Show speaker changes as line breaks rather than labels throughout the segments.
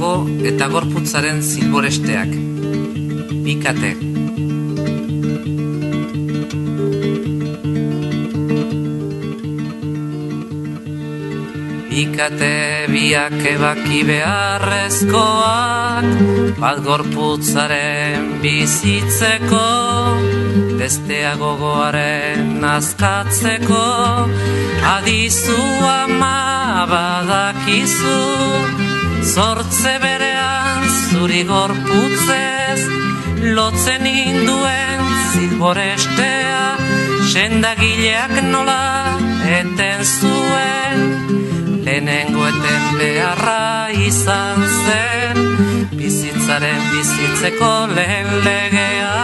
gogo eta gorputzaren zilboresteak. Bikate. Bikate biak ebaki beharrezkoak, bat gorputzaren bizitzeko, bestea gogoaren azkatzeko, adizu ama badakizu, zortze berean zuri gorputzez, lotzen induen zilborestea, sendagileak nola eten zuen, lehenengo eten beharra izan zen, bizitzaren bizitzeko lehen legea,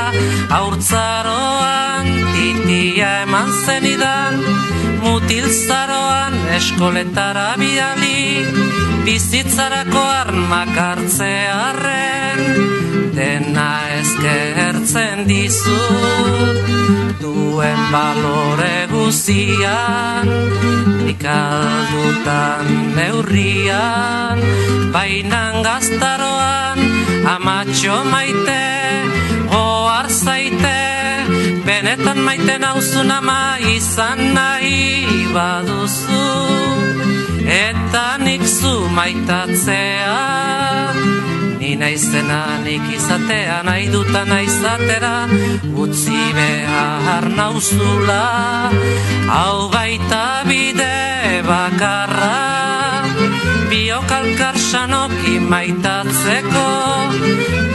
haurtzaroan titia eman zenidan, mutilzaroan eskoletara bidali, bizitzarako armak hartzearren, dena eskertzen dizut, duen balore guzian, nik aldutan neurrian, bainan gaztaroan, amatxo maite, ohar zaite, benetan maite nauzun ama izan nahi baduzu, eta nik zu maitatzea, ni naizena nik izatea, nahi dutan izatera, utzi behar nauzula, hau baita bide bakarra, biokalkar sanoki maitatzeko,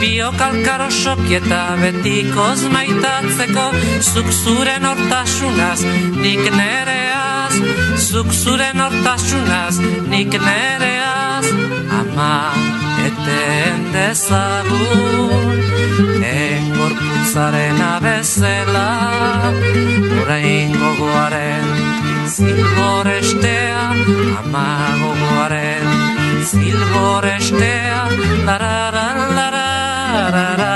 biokalkar osoki eta betikoz maitatzeko, zuk zuren hortasunaz, nik nereaz, zuk zuren hortasunaz, nik nereaz, ama eten dezagun, engorputzaren abezela, orain gogoaren zilborestea, ama gogoaren zilborestea, lararan, lararan,